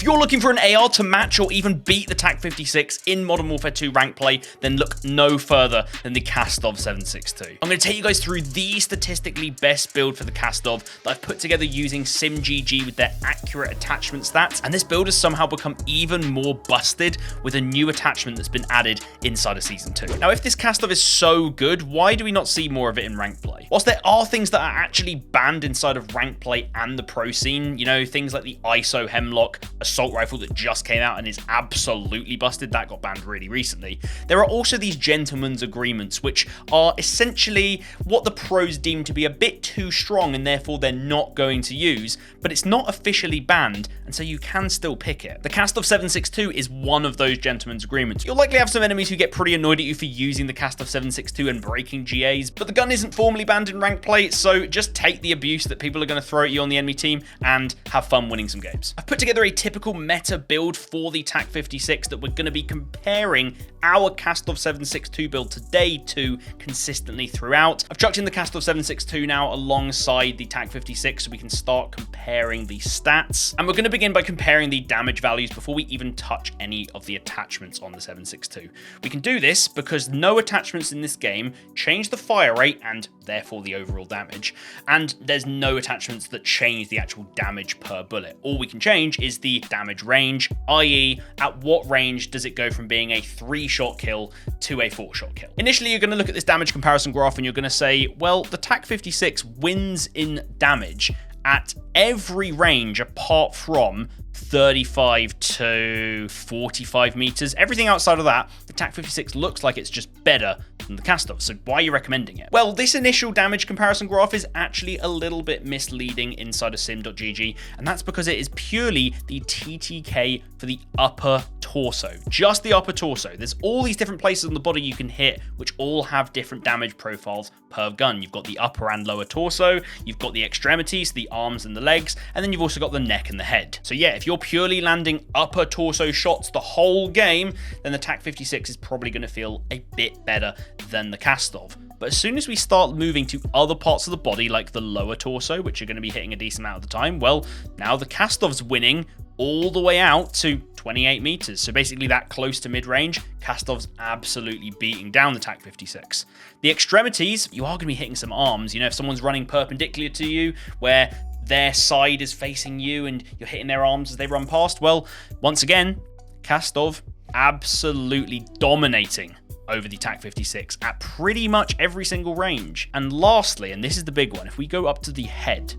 If you're looking for an AR to match or even beat the TAC-56 in Modern Warfare 2 rank play, then look no further than the Kastov 762. I'm going to take you guys through the statistically best build for the Kastov that I've put together using SimGG with their accurate attachment stats, and this build has somehow become even more busted with a new attachment that's been added inside of Season 2. Now, if this Kastov is so good, why do we not see more of it in rank play? Whilst there are things that are actually banned inside of rank play and the pro scene, you know, things like the ISO Hemlock assault rifle that just came out and is absolutely busted, that got banned really recently. There are also these gentlemen's agreements, which are essentially what the pros deem to be a bit too strong and therefore they're not going to use, but it's not officially banned, and so you can still pick it. The Kastov 762 is one of those gentlemen's agreements. You'll likely have some enemies who get pretty annoyed at you for using the Kastov 762 and breaking GAs, but the gun isn't formally banned in rank play, so just take the abuse that people are going to throw at you on the enemy team and have fun winning some games. I've put together a typical meta build for the TAC-56 that we're going to be comparing our Kastov 762 build today to consistently throughout. I've chucked in the Kastov 762 now alongside the TAC-56 so we can start comparing the stats. And we're going to begin by comparing the damage values before we even touch any of the attachments on the 762. We can do this because no attachments in this game change the fire rate and therefore the overall damage. And there's no attachments that change the actual damage per bullet. All we can change is the damage range, i.e. at what range does it go from being a 3-shot kill to a 4-shot kill. Initially, you're going to look at this damage comparison graph and you're going to say, well, the TAC-56 wins in damage at every range apart from 35 to 45 meters. Everything outside of that, the TAC-56 looks like it's just better than the Kastov, so why are you recommending it? Well, this initial damage comparison graph is actually a little bit misleading inside of sim.gg, and that's because it is purely the TTK for the upper torso, just the upper torso. There's all these different places on the body you can hit, which all have different damage profiles per gun. You've got the upper and lower torso, you've got the extremities, the arms and the legs, and then you've also got the neck and the head. So yeah, if you're purely landing upper torso shots the whole game, then the TAC-56 is probably going to feel a bit better than the Kastov. But as soon as we start moving to other parts of the body, like the lower torso, which are going to be hitting a decent amount of the time, well, now the Kastov's winning all the way out to 28 meters. So basically that close to mid-range, Kastov's absolutely beating down the TAC-56. The extremities, you are going to be hitting some arms. You know, if someone's running perpendicular to you, where their side is facing you and you're hitting their arms as they run past, well, once again, Kastov absolutely dominating over the TAC-56 at pretty much every single range. And lastly, and this is the big one, if we go up to the head,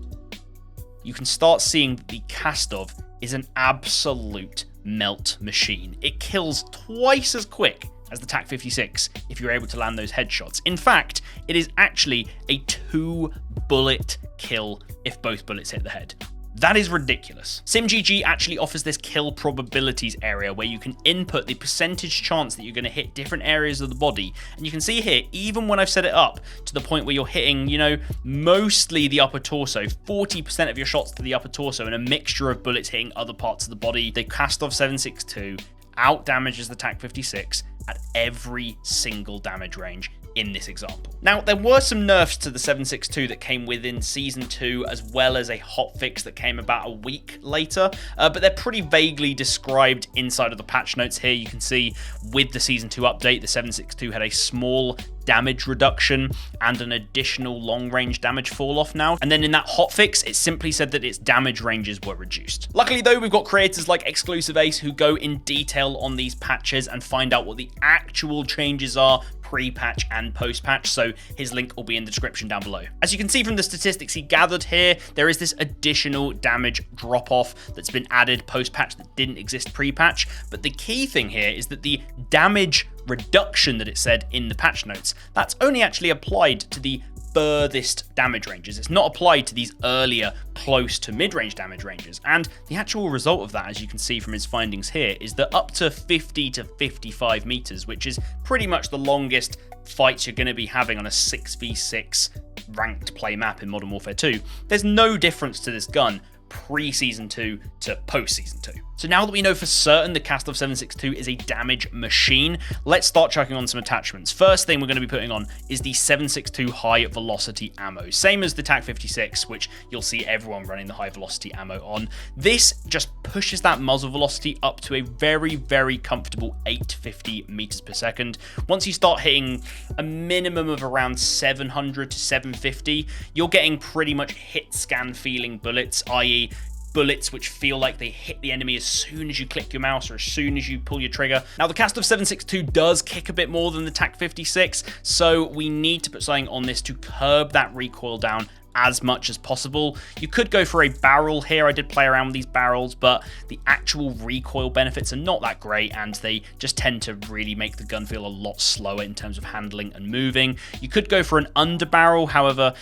you can start seeing that the Kastov is an absolute melt machine. It kills twice as quick as the TAC-56 if you're able to land those headshots. In fact, it is actually a 2-bullet kill if both bullets hit the head. That is ridiculous. SimGG actually offers this kill probabilities area where you can input the percentage chance that you're going to hit different areas of the body. And you can see here, even when I've set it up to the point where you're hitting, you know, mostly the upper torso, 40% of your shots to the upper torso and a mixture of bullets hitting other parts of the body, the Kastov 762 out damages the TAC-56 at every single damage range in this example. Now, there were some nerfs to the 762 that came within Season 2, as well as a hotfix that came about a week later, but they're pretty vaguely described inside of the patch notes here. You can see with the Season 2 update, the 762 had a small damage reduction and an additional long-range damage fall-off now. And then in that hotfix, it simply said that its damage ranges were reduced. Luckily though, we've got creators like Xclusive who go in detail on these patches and find out what the actual changes are pre-patch and post-patch, so his link will be in the description down below. As you can see from the statistics he gathered here, there is this additional damage drop-off that's been added post-patch that didn't exist pre-patch, but the key thing here is that the damage reduction that it said in the patch notes, that's only actually applied to the furthest damage ranges. It's not applied to these earlier close to mid-range damage ranges. And the actual result of that, as you can see from his findings here, is that up to 50 to 55 meters, which is pretty much the longest fights you're going to be having on a 6v6 ranked play map in Modern Warfare 2, there's no difference to this gun pre-Season 2 to post-Season 2. So now that we know for certain the Kastov 762 is a damage machine, let's start chucking on some attachments. First thing we're going to be putting on is the 762 high velocity ammo. Same as the TAC-56, which you'll see everyone running the high velocity ammo on. This just pushes that muzzle velocity up to a very, very comfortable 850 meters per second. Once you start hitting a minimum of around 700 to 750, you're getting pretty much hit scan feeling bullets, i.e. bullets which feel like they hit the enemy as soon as you click your mouse or as soon as you pull your trigger. Now, the Kastov 762 does kick a bit more than the TAC-56, so we need to put something on this to curb that recoil down as much as possible. You could go for a barrel here. I did play around with these barrels, but the actual recoil benefits are not that great, and they just tend to really make the gun feel a lot slower in terms of handling and moving. You could go for an underbarrel, however,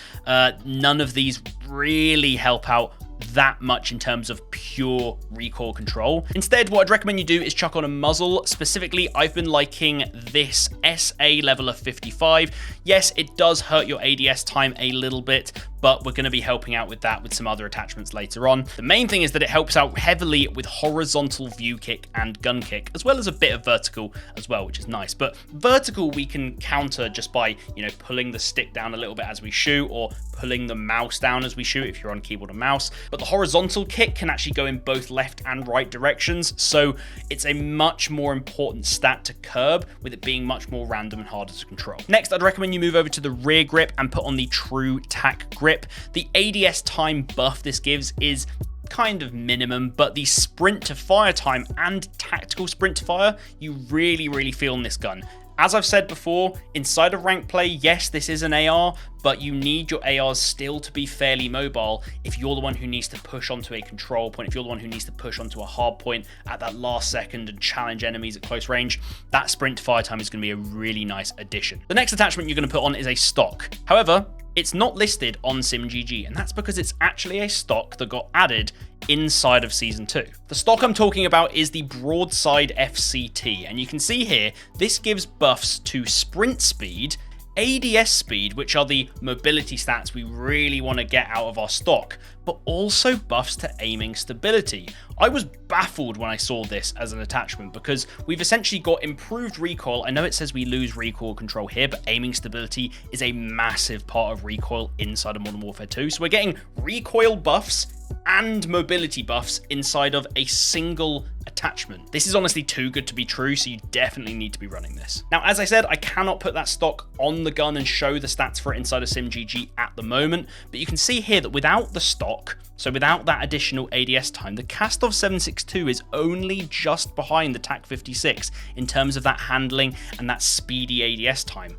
none of these really help out that much in terms of pure recoil control. Instead, what I'd recommend you do is chuck on a muzzle. Specifically, I've been liking this SA level of 55. Yes, it does hurt your ADS time a little bit, but we're going to be helping out with that with some other attachments later on. The main thing is that it helps out heavily with horizontal view kick and gun kick, as well as a bit of vertical as well, which is nice. But vertical we can counter just by, pulling the stick down a little bit as we shoot, or pulling the mouse down as we shoot if you're on keyboard and mouse. But the horizontal kick can actually go in both left and right directions, so it's a much more important stat to curb, with it being much more random and harder to control. Next, I'd recommend you move over to the rear grip and put on the true tack grip. The ADS time buff this gives is kind of minimum, but the sprint to fire time and tactical sprint to fire, you really feel in this gun. As I've said before, inside of ranked play, yes, this is an AR, but you need your ARs still to be fairly mobile if you're the one who needs to push onto a control point, if you're the one who needs to push onto a hard point at that last second and challenge enemies at close range. That sprint to fire time is going to be a really nice addition. The next attachment you're going to put on is a stock. However, it's not listed on SimGG, and that's because it's actually a stock that got added inside of Season 2. The stock I'm talking about is the Broadside FCT, and you can see here, this gives buffs to sprint speed, ADS speed, which are the mobility stats we really want to get out of our stock, but also buffs to aiming stability. I was baffled when I saw this as an attachment because we've essentially got improved recoil. I know it says we lose recoil control here, but aiming stability is a massive part of recoil inside of Modern Warfare 2. So we're getting recoil buffs and mobility buffs inside of a single attachment. This is honestly too good to be true, so you definitely need to be running this. Now, as I said, I cannot put that stock on the gun and show the stats for it inside of SimGG at the moment, but you can see here that without the stock, so without that additional ADS time, the Kastov 762 is only just behind the TAC-56 in terms of that handling and that speedy ADS time.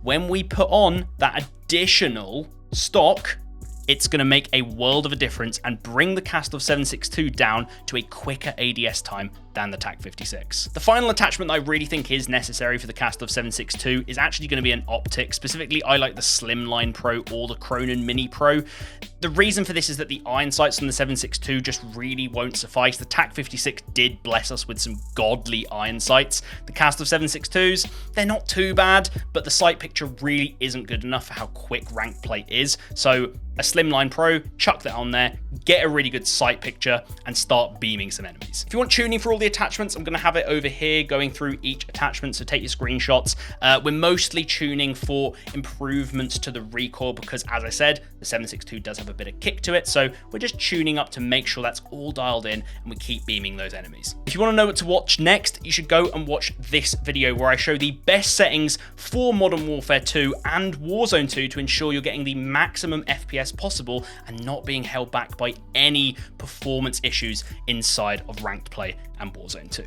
When we put on that additional stock, it's going to make a world of a difference and bring the Kastov 762 down to a quicker ADS time than the TAC-56. The final attachment that I really think is necessary for the Kastov 762 is actually going to be an optic. Specifically, I like the Slimline Pro or the Cronin Mini Pro. The reason for this is that the iron sights on the 762 just really won't suffice. The TAC-56 did bless us with some godly iron sights. The Kastov 762s, they're not too bad, but the sight picture really isn't good enough for how quick ranked play is. So a Slimline Pro, chuck that on there, get a really good sight picture, and start beaming some enemies. If you want tuning for all the attachments, I'm going to have it over here going through each attachment, so take your screenshots. We're mostly tuning for improvements to the recoil because, as I said, the 762 does have a bit of kick to it, so we're just tuning up to make sure that's all dialed in and we keep beaming those enemies. If you want to know what to watch next, you should go and watch this video where I show the best settings for Modern Warfare 2 and Warzone 2 to ensure you're getting the maximum FPS possible and not being held back by any performance issues inside of ranked play and Warzone 2.